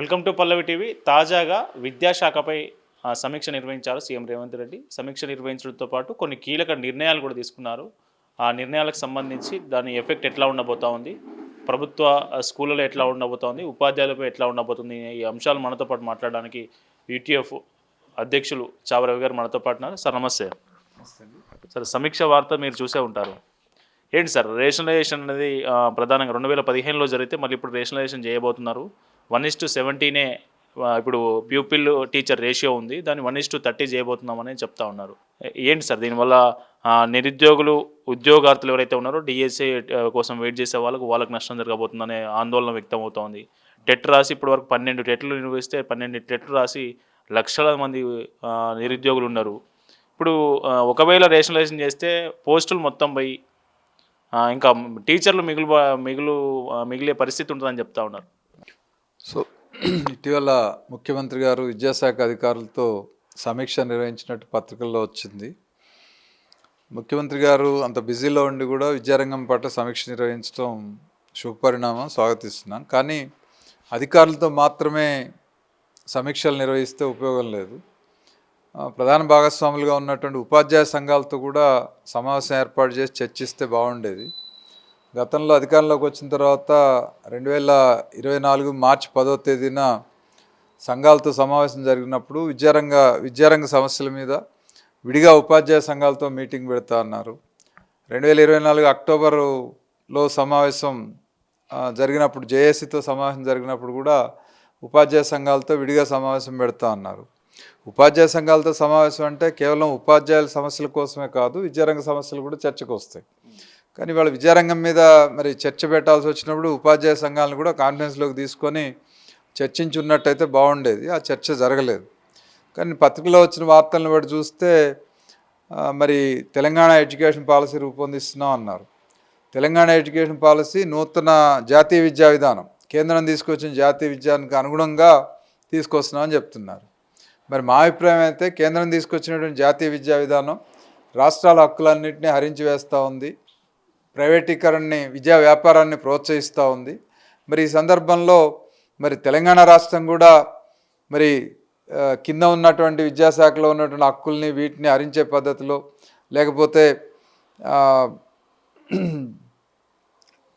Welcome to Pallavi TV. తాజాగా విద్యాశాఖపై సమీక్ష నిర్వహించారు సీఎం రేవంత్ రెడ్డి. సమీక్ష నిర్వహించడంతో పాటు కొన్ని కీలక నిర్ణయాలు కూడా తీసుకున్నారు. ఆ నిర్ణయాలకు సంబంధించి దాని ఎఫెక్ట్ ఎట్లా ఉండబోతా ఉంది, ప్రభుత్వ స్కూళ్ళలో ఎట్లా ఉండబోతోంది, ఉపాధ్యాయులపై ఎట్లా ఉండబోతుంది, ఈ అంశాలు మనతో పాటు మాట్లాడడానికి యూటీఎఫ్ అధ్యక్షులు చావ రవి గారు మనతో పాటు ఉన్నారు. సార్ నమస్తే. సార్, సమీక్ష వార్త మీరు చూసే ఉంటారు. ఏంటి సార్, రేషనలైజేషన్ అనేది ప్రధానంగా 2015లో జరిగితే మళ్ళీ ఇప్పుడు రేషనలైజేషన్ చేయబోతున్నారు. 1:17 ఇప్పుడు ప్యూపిల్ టీచర్ రేషియో ఉంది, దాన్ని 1:30 చేయబోతున్నామని చెప్తా ఉన్నారు. ఏంటి సార్ దీనివల్ల నిరుద్యోగులు, ఉద్యోగార్థులు ఎవరైతే ఉన్నారో డిఎస్ఏ కోసం వెయిట్ చేసే వాళ్ళకు నష్టం జరగబోతుందనే ఆందోళన వ్యక్తం అవుతోంది. టెట్ రాసి ఇప్పటి వరకు 12 టెట్లు నిర్వహిస్తే 12 టెట్లు రాసి లక్షల మంది నిరుద్యోగులు ఉన్నారు. ఇప్పుడు ఒకవేళ రేషనలైజేషన్ చేస్తే పోస్టులు మొత్తం పోయి ఇంకా టీచర్లు మిగిలే పరిస్థితి ఉంటుందని చెప్తా ఉన్నారు. సో ఇటీవల ముఖ్యమంత్రి గారు విద్యాశాఖ అధికారులతో సమీక్ష నిర్వహించినట్టు పత్రికల్లో వచ్చింది. ముఖ్యమంత్రి గారు అంత బిజీలో ఉండి కూడా విద్యారంగం పట్ల సమీక్ష నిర్వహించడం శుభపరిణామం, స్వాగతిస్తున్నాం. కానీ అధికారులతో మాత్రమే సమీక్షలు నిర్వహిస్తే ఉపయోగం లేదు. ప్రధాన భాగస్వాములుగా ఉన్నటువంటి ఉపాధ్యాయ సంఘాలతో కూడా సమావేశం ఏర్పాటు చేసి చర్చిస్తే బాగుండేది. గతంలో అధికారంలోకి వచ్చిన తర్వాత 2024 మార్చి 10వ తేదీన సంఘాలతో సమావేశం జరిగినప్పుడు విద్యారంగ సమస్యల మీద విడిగా ఉపాధ్యాయ సంఘాలతో మీటింగ్ పెడతా అన్నారు. 2024 అక్టోబరులో సమావేశం జరిగినప్పుడు, జేఏసీతో సమావేశం జరిగినప్పుడు కూడా ఉపాధ్యాయ సంఘాలతో విడిగా సమావేశం పెడతా అన్నారు. ఉపాధ్యాయ సంఘాలతో సమావేశం అంటే కేవలం ఉపాధ్యాయుల సమస్యల కోసమే కాదు, విద్యారంగ సమస్యలు కూడా చర్చకు వస్తాయి. కానీ వాళ్ళ విద్యారంగం మీద మరి చర్చ పెట్టాల్సి వచ్చినప్పుడు ఉపాధ్యాయ సంఘాలను కూడా కాన్ఫరెన్స్లోకి తీసుకొని చర్చించున్నట్టయితే బాగుండేది. ఆ చర్చ జరగలేదు. కానీ పత్రికలో వచ్చిన వార్తలను బట్టి చూస్తే మరి తెలంగాణ ఎడ్యుకేషన్ పాలసీ రూపొందిస్తున్నాం అన్నారు. తెలంగాణ ఎడ్యుకేషన్ పాలసీ నూతన జాతీయ విద్యా విధానం, కేంద్రం తీసుకొచ్చిన జాతీయ విద్యానికి అనుగుణంగా తీసుకొస్తున్నామని చెప్తున్నారు. మరి మా అభిప్రాయం అయితే కేంద్రం తీసుకొచ్చినటువంటి జాతీయ విద్యా విధానం రాష్ట్రాల హక్కులన్నింటినీ హరించి వేస్తూ ఉంది, ప్రైవేటీకరణని, విద్యా వ్యాపారాన్ని ప్రోత్సహిస్తూ ఉంది. మరి ఈ సందర్భంలో మరి తెలంగాణ రాష్ట్రం కూడా మరి కింద ఉన్నటువంటి విద్యాశాఖలో ఉన్నటువంటి హక్కుల్ని వీటిని హరించే పద్ధతిలో, లేకపోతే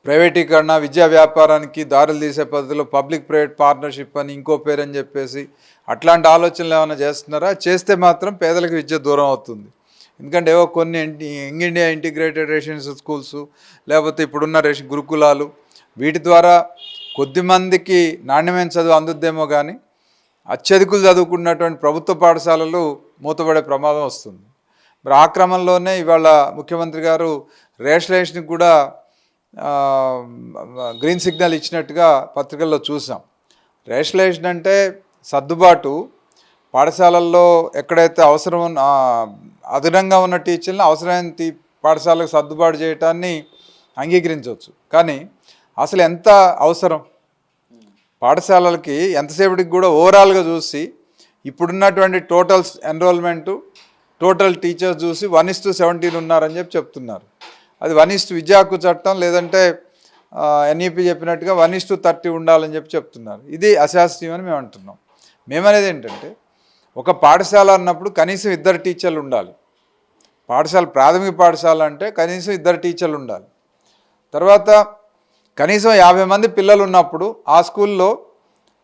ప్రైవేటీకరణ, విద్యా వ్యాపారానికి దారులు తీసే పద్ధతిలో పబ్లిక్ ప్రైవేట్ పార్ట్నర్షిప్ అని ఇంకో పేరని చెప్పేసి అట్లాంటి ఆలోచనలు ఏమైనా చేస్తున్నారా? చేస్తే మాత్రం పేదలకు విద్య దూరం అవుతుంది. ఎందుకంటే ఏవో కొన్ని young India integrated residential schools, లేకపోతే ఇప్పుడున్న గురుకులాలు, వీటి ద్వారా కొద్దిమందికి నాణ్యమైన చదువు అందుద్దేమో కానీ అత్యధికులు చదువుకున్నటువంటి ప్రభుత్వ పాఠశాలలు మూతపడే ప్రమాదం వస్తుంది. మరి ఆ క్రమంలోనే ఇవాళ ముఖ్యమంత్రి గారు రేషనలైజేషన్కి కూడా గ్రీన్ సిగ్నల్ ఇచ్చినట్టుగా పత్రికల్లో చూసాం. రేషనలైజేషన్ అంటే సర్దుబాటు, పాఠశాలల్లో ఎక్కడైతే అవసరం అదనంగా ఉన్న టీచర్లను అవసరమైన పాఠశాలకు సర్దుబాటు చేయటాన్ని అంగీకరించవచ్చు. కానీ అసలు ఎంత అవసరం పాఠశాలలకి, ఎంతసేపటికి కూడా ఓవరాల్గా చూసి ఇప్పుడున్నటువంటి టోటల్ ఎన్రోల్మెంటు, టోటల్ టీచర్స్ చూసి 1:17 ఉన్నారని చెప్తున్నారు. అది 1 విద్యా హక్కు చట్టం, లేదంటే ఎన్ఈపీ చెప్పినట్టుగా 1:30 ఉండాలని చెప్తున్నారు. ఇది అశాస్త్రీయమని మేము అంటున్నాం. మేమనేది ఏంటంటే, ఒక పాఠశాల అన్నప్పుడు కనీసం 2 టీచర్లు ఉండాలి. పాఠశాల, ప్రాథమిక పాఠశాల అంటే కనీసం 2 టీచర్లు ఉండాలి. తర్వాత కనీసం 50 మంది పిల్లలు ఉన్నప్పుడు ఆ స్కూల్లో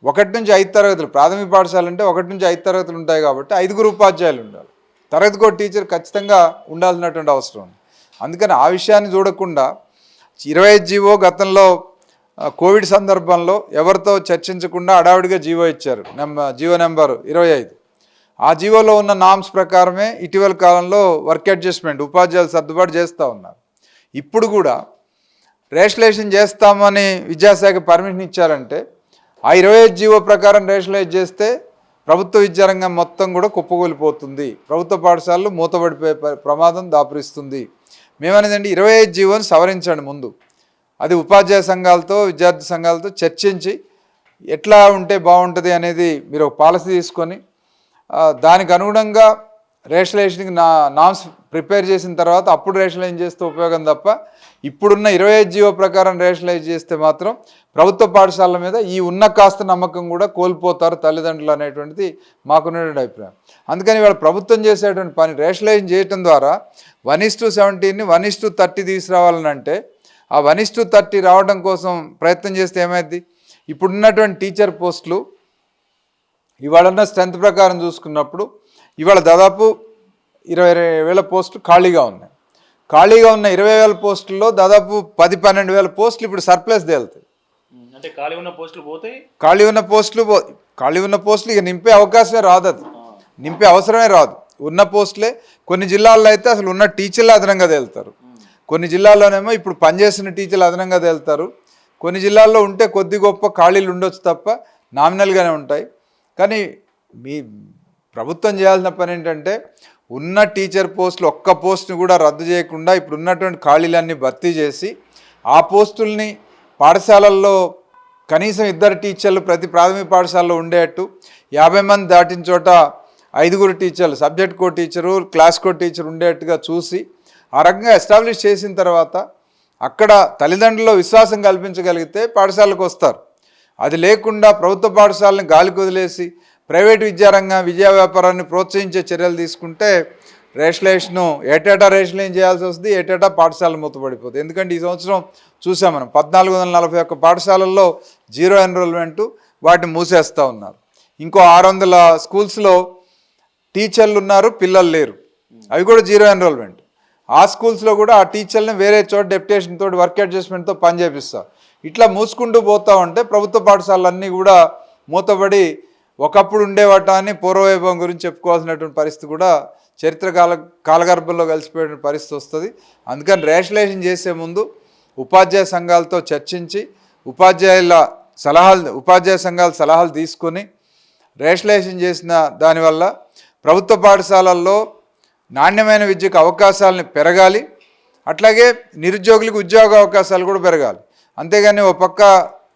1 నుంచి 5 తరగతులు, ప్రాథమిక పాఠశాల అంటే 1 నుంచి 5 తరగతులు ఉంటాయి కాబట్టి 5 ఉపాధ్యాయులు ఉండాలి. తరగతికి ఒక టీచర్ ఖచ్చితంగా ఉండాల్సినటువంటి అవసరం ఉంది. అందుకని ఆ విషయాన్ని చూడకుండా 25 జీవో గతంలో కోవిడ్ సందర్భంలో ఎవరితో చర్చించకుండా హడావుడిగా జీవో ఇచ్చారు, జీవో నెంబర్ 25. ఆ జీవోలో ఉన్న నామ్స్ ప్రకారమే ఇటీవల కాలంలో వర్క్ అడ్జస్ట్మెంట్, ఉపాధ్యాయులు సర్దుబాటు చేస్తూ ఉన్నారు. ఇప్పుడు కూడా రేషనలైజేషన్ చేస్తామని విద్యాశాఖ పర్మిషన్ ఇచ్చారంటే ఆ 25 జీవో ప్రకారం రేషనలైజ్ చేస్తే ప్రభుత్వ విద్యారంగం మొత్తం కూడా కుప్పకూలిపోతుంది, ప్రభుత్వ పాఠశాలలు మూతపడిపోయే ప్రమాదం దాపురిస్తుంది. మేమనేదండి, 25 జీవోని సవరించండి ముందు. అది ఉపాధ్యాయ సంఘాలతో, విద్యార్థి సంఘాలతో చర్చించి ఎట్లా ఉంటే బాగుంటుంది అనేది మీరు ఒక పాలసీ తీసుకొని దానికి అనుగుణంగా రేషనలైజేషన్కి నామ్స్ ప్రిపేర్ చేసిన తర్వాత అప్పుడు రేషనలైజ్ చేస్తే ఉపయోగం తప్ప ఇప్పుడున్న 25 జీవో ప్రకారం రేషనలైజ్ చేస్తే మాత్రం ప్రభుత్వ పాఠశాలల మీద ఈ ఉన్న కాస్త నమ్మకం కూడా కోల్పోతారు తల్లిదండ్రులు అనేటువంటిది మాకున్నటువంటి అభిప్రాయం. అందుకని వాళ్ళు ప్రభుత్వం చేసేటువంటి పని రేషనలైజ్ చేయడం ద్వారా 1:17ని 1:30 తీసుకురావాలని అంటే ఆ 1:30 రావడం కోసం ప్రయత్నం చేస్తే ఏమైంది? ఇప్పుడున్నటువంటి టీచర్ పోస్టులు ఇవాళన్న స్ట్రెంత్ ప్రకారం చూసుకున్నప్పుడు ఇవాళ దాదాపు 20,000 పోస్టులు ఖాళీగా ఉన్నాయి. ఖాళీగా ఉన్న 20,000 పోస్టుల్లో దాదాపు 10-12,000 పోస్టులు ఇప్పుడు సర్ప్లస్ తేలుతాయి. అంటే ఖాళీ ఉన్న పోస్టులు పోతాయి. ఖాళీ ఉన్న పోస్టులు ఇక నింపే అవకాశమే రాదు, అది నింపే అవసరమే రాదు. ఉన్న పోస్టులే కొన్ని జిల్లాల్లో అయితే అసలు ఉన్న టీచర్లు అదనంగా తేలుతారు, కొన్ని జిల్లాల్లోనేమో ఇప్పుడు పనిచేస్తున్న టీచర్లు అదనంగా తేలుతారు, కొన్ని జిల్లాల్లో ఉంటే కొద్ది గొప్ప ఖాళీలు ఉండొచ్చు తప్ప నామినల్గానే ఉంటాయి. కానీ మీ ప్రభుత్వం చేయాల్సిన పని ఏంటంటే ఉన్న టీచర్ పోస్టులు ఒక్క పోస్టుని కూడా రద్దు చేయకుండా ఇప్పుడు ఉన్నటువంటి ఖాళీలన్నీ భర్తీ చేసి ఆ పోస్టుల్ని పాఠశాలల్లో కనీసం 2 టీచర్లు ప్రతి ప్రాథమిక పాఠశాలలో ఉండేట్టు, 50 మంది దాటిన చోట 5 టీచర్లు, సబ్జెక్ట్ కో టీచరు, క్లాస్ కో టీచర్ ఉండేట్టుగా చూసి ఆ రకంగా ఎస్టాబ్లిష్ చేసిన తర్వాత అక్కడ తల్లిదండ్రుల్లో విశ్వాసం కల్పించగలిగితే పాఠశాలకు వస్తారు. అది లేకుండా ప్రభుత్వ పాఠశాలని గాలికి వదిలేసి ప్రైవేట్ విద్యా వ్యాపారాన్ని ప్రోత్సహించే చర్యలు తీసుకుంటే రేషనలైజేషను ఏటేటా రేషనలైజ్ చేయాల్సి వస్తుంది, ఏటేటా పాఠశాలలు మూతపడిపోతుంది. ఎందుకంటే ఈ సంవత్సరం చూసాం మనం 1441 పాఠశాలల్లో 0 ఎన్రోల్మెంటు, వాటిని మూసేస్తూ ఉన్నారు. ఇంకో 600 స్కూల్స్లో టీచర్లు ఉన్నారు, పిల్లలు లేరు, అవి కూడా 0 ఎన్రోల్మెంట్. ఆ స్కూల్స్లో కూడా ఆ టీచర్ని వేరే చోట డెప్యుటేషన్ తోటి వర్క్ అడ్జస్ట్మెంట్తో పని చేపిస్తారు. ఇట్లా మూసుకుంటూ పోతూ ఉంటే ప్రభుత్వ పాఠశాలన్నీ కూడా మూతపడి ఒకప్పుడు ఉండేవాటాన్ని పూర్వవైభవం గురించి చెప్పుకోవాల్సినటువంటి పరిస్థితి కూడా చరిత్ర కాలగర్భంలో కలిసిపోయిన పరిస్థితి వస్తుంది. అందుకని రేషనలైజేషన్ చేసే ముందు ఉపాధ్యాయ సంఘాలతో చర్చించి ఉపాధ్యాయ సంఘాల సలహాలు తీసుకొని రేషనలైజేషన్ చేసిన దానివల్ల ప్రభుత్వ పాఠశాలల్లో నాణ్యమైన విద్యకు అవకాశాలను పెరగాలి, అట్లాగే నిరుద్యోగులకు ఉద్యోగ అవకాశాలు కూడా పెరగాలి. అంతేగాని ఒక పక్క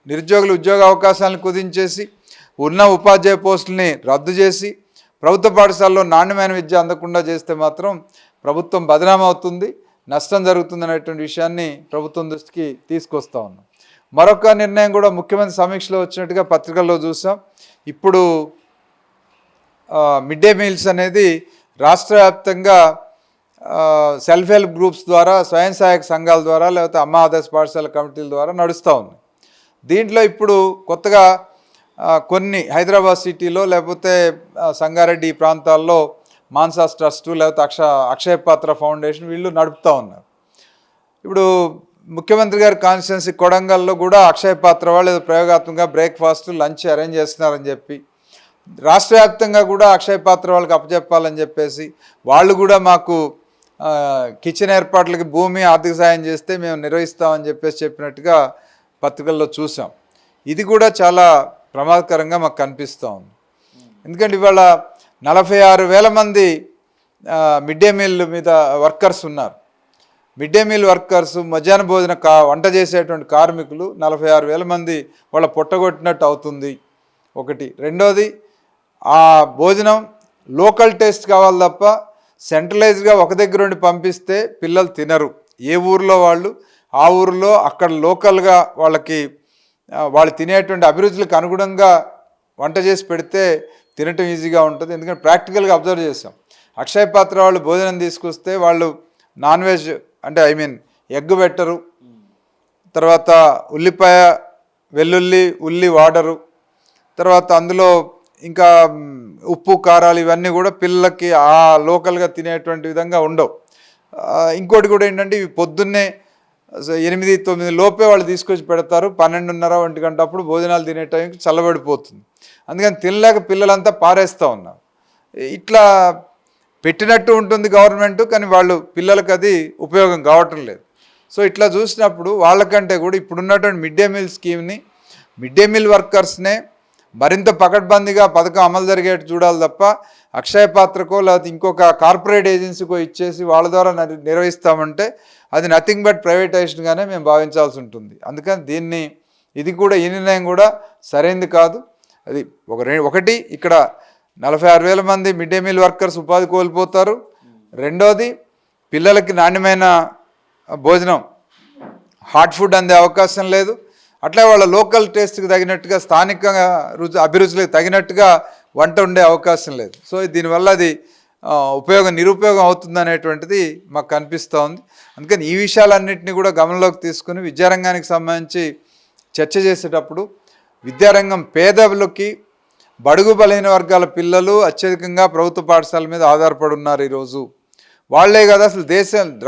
నిరుద్యోగులు ఉద్యోగ అవకాశాలను కుదించేసి ఉన్న ఉపాధ్యాయ పోస్టుల్ని రద్దు చేసి ప్రభుత్వ పాఠశాలలో నాణ్యమైన విద్య అందకుండా చేస్తే మాత్రం ప్రభుత్వం బదనామీ అవుతుంది, నష్టం జరుగుతుంది అనేటువంటి విషయాన్ని ప్రభుత్వం దృష్టికి తీసుకొస్తా ఉన్నాం. మరొక నిర్ణయం కూడా ముఖ్యమంత్రి సమీక్షలో వచ్చినట్టుగా పత్రికల్లో చూసాం. ఇప్పుడు మిడ్ డే మీల్స్ అనేది రాష్ట్ర వ్యాప్తంగా సెల్ఫ్ హెల్ప్ గ్రూప్స్ ద్వారా, స్వయం సహాయక సంఘాల ద్వారా, లేకపోతే అమ్మ ఆదర్శ పాఠశాల కమిటీల ద్వారా నడుస్తూ ఉంది. దీంట్లో ఇప్పుడు కొత్తగా కొన్ని హైదరాబాద్ సిటీలో లేకపోతే సంగారెడ్డి ఈ ప్రాంతాల్లో మాన్సాస్ ట్రస్టు లేకపోతే అక్షయ పాత్ర ఫౌండేషన్ వీళ్ళు నడుపుతూ ఉన్నారు. ఇప్పుడు ముఖ్యమంత్రి గారి కాన్స్టిట్యున్సీ కొడంగల్లో కూడా అక్షయ పాత్ర వాళ్ళు ఏదో ప్రయోగాత్మకంగా బ్రేక్ఫాస్ట్ లంచ్ అరేంజ్ చేస్తున్నారని చెప్పి రాష్ట్ర వ్యాప్తంగా కూడా అక్షయ పాత్ర వాళ్ళకి అప్పచెప్పాలని చెప్పేసి వాళ్ళు కూడా మాకు కిచెన్ ఏర్పాట్లకి భూమి ఆర్థిక సాయం చేస్తే మేము నిర్వహిస్తామని చెప్పేసి చెప్పినట్టుగా పత్రికల్లో చూసాం. ఇది కూడా చాలా ప్రమాదకరంగా మాకు కనిపిస్తూ ఉంది. ఎందుకంటే ఇవాళ 46,000 మంది మిడ్ డే మీల్ మీద వర్కర్స్ ఉన్నారు. మిడ్ డే మీల్ వర్కర్స్, మధ్యాహ్న భోజన వంట చేసేటువంటి కార్మికులు 46,000 మంది వాళ్ళ పొట్టగొట్టినట్టు అవుతుంది ఒకటి. రెండోది, ఆ భోజనం లోకల్ టేస్ట్ కావాలి తప్ప సెంట్రలైజ్డ్గా ఒక దగ్గర నుండి పంపిస్తే పిల్లలు తినరు. ఏ ఊరిలో వాళ్ళు ఆ ఊరిలో అక్కడ లోకల్గా వాళ్ళు తినేటువంటి అభిరుచులకు అనుగుణంగా వంట చేసి పెడితే తినటం ఈజీగా ఉంటుంది. ఎందుకంటే ప్రాక్టికల్గా అబ్జర్వ్ చేసాం. అక్షయ పాత్ర వాళ్ళు భోజనం తీసుకొస్తే వాళ్ళు నాన్ వెజ్ అంటే ఎగ్ పెట్టరు, తర్వాత ఉల్లిపాయ, వెల్లుల్లి, ఉల్లి వాడరు, తర్వాత అందులో ఇంకా ఉప్పు కారాలు ఇవన్నీ కూడా పిల్లలకి ఆ లోకల్గా తినేటువంటి విధంగా ఉండవు. ఇంకోటి కూడా ఏంటంటే ఇవి పొద్దున్నే 8-9 లోపే వాళ్ళు తీసుకొచ్చి పెడతారు. 12:30-1 గంట అప్పుడు భోజనాలు తినే టైంకి చల్లబడిపోతుంది. అందుకని తినలేక పిల్లలంతా పారేస్తూ ఉన్నారు. ఇట్లా పెట్టినట్టు ఉంటుంది గవర్నమెంట్, కానీ వాళ్ళు పిల్లలకు అది ఉపయోగం కావటం లేదు. సో ఇట్లా చూసినప్పుడు వాళ్ళకంటే కూడా ఇప్పుడున్నటువంటి మిడ్ డే మీల్ స్కీమ్ని, మిడ్ డే మీల్ వర్కర్స్నే మరింత పకడ్బందీగా పథకం అమలు జరిగేట్టు చూడాలి తప్ప అక్షయ పాత్రకో లేకపోతే ఇంకొక కార్పొరేట్ ఏజెన్సీకో ఇచ్చేసి వాళ్ళ ద్వారా నిర్వహిస్తామంటే అది నథింగ్ బట్ ప్రైవేటైజేషన్గానే మేము భావించాల్సి ఉంటుంది. అందుకని ఇది కూడా ఈ నిర్ణయం కూడా సరైనది కాదు. అది ఒకటి ఇక్కడ 46,000 మంది మిడ్ డే మీల్ వర్కర్స్ ఉపాధి కోల్పోతారు. రెండోది పిల్లలకి నాణ్యమైన భోజనం హాట్ ఫుడ్ అందే అవకాశం లేదు. అట్లా వాళ్ళ లోకల్ టేస్ట్కి తగినట్టుగా స్థానిక అభిరుచులకు తగినట్టుగా వంట ఉండే అవకాశం లేదు. సో దీనివల్ల అది నిరుపయోగం అవుతుంది అనేటువంటిది మాకు కనిపిస్తూ ఉంది. అందుకని ఈ విషయాలన్నింటినీ కూడా గమనంలోకి తీసుకుని విద్యారంగానికి సంబంధించి చర్చ చేసేటప్పుడు విద్యారంగం పేదలకి బడుగు బలహీన వర్గాల పిల్లలు అత్యధికంగా ప్రభుత్వ పాఠశాల మీద ఆధారపడి ఉన్నారు. ఈరోజు వాళ్లే కదా అసలు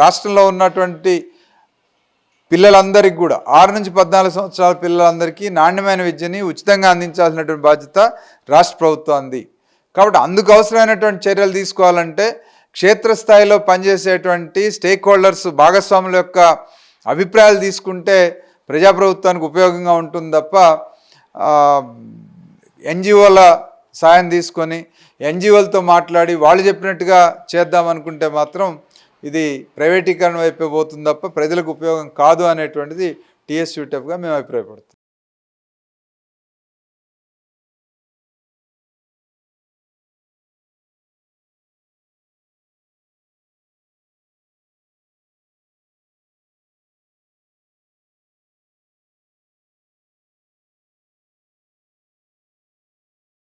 రాష్ట్రంలో ఉన్నటువంటి పిల్లలందరికీ కూడా 6 నుంచి 14 సంవత్సరాల పిల్లలందరికీ నాణ్యమైన విద్యని ఉచితంగా అందించాల్సినటువంటి బాధ్యత రాష్ట్ర ప్రభుత్వాన్ని. కాబట్టి అందుకు అవసరమైనటువంటి చర్యలు తీసుకోవాలంటే క్షేత్రస్థాయిలో పనిచేసేటువంటి స్టేక్ హోల్డర్స్ భాగస్వాముల యొక్క అభిప్రాయాలు తీసుకుంటే ప్రజాప్రభుత్వానికి ఉపయోగంగా ఉంటుంది తప్ప ఎన్జిఓల సాయం తీసుకొని ఎన్జిఓలతో మాట్లాడి వాళ్ళు చెప్పినట్టుగా చేద్దామనుకుంటే మాత్రం ఇది ప్రైవేటీకరణ వైపే పోతుంది తప్ప ప్రజలకు ఉపయోగం కాదు అనేటువంటిది టీఎస్యూటెఫ్గా మేము అభిప్రాయపడుతున్నాం.